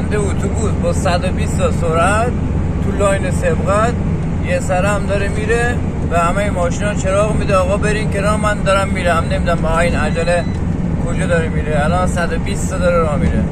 عمده اتوبوس با 120 تا سرعت تو لاین سبقت یه سرم داره میره و همه ماشینا چراغ میده آقا برین کنار من دارم میرم. نمیدونم با این عجله کجا داره میره. الان 120 تا داره راه میره.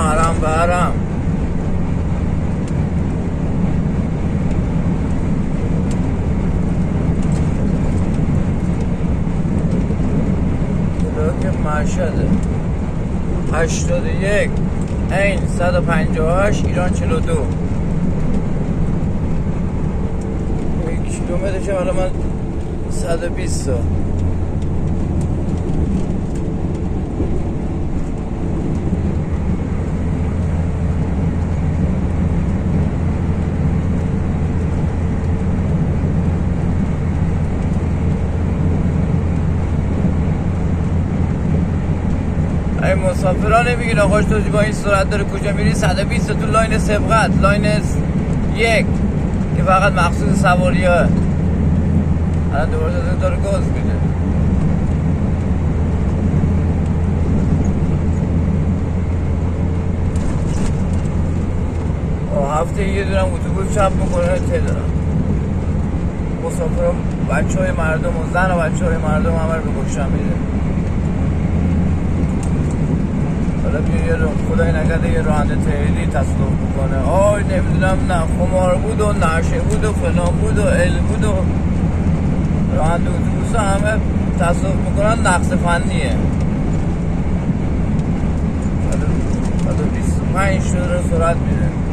حرم به حرم بلاک مشهده 81 این 158 ایران 42 1 کیلومترش حالا من 120 تا این مسافران نمیگین آقاش تو با این سرعت داره کجا میری. 120 تو لاین سبقت لاین 1 که فقط مخصوص سواری ها. الان دوباره داره گاز میده. هفته یه دونم اتوبوس چپ میکنه تعدادم مسافران بچه های مردم و زن و بچه های مردم همه رو به کشتن میده. حالا بیا یه خدای نکرده یه راننده تریلی تصادف بکنه آی نمیدونم نه خمار بود و نشه بود و فلان بود و ال بود و راننده اتوبوس همه تصادف میکنن نقص فنیه. 125 داره سرعت میره.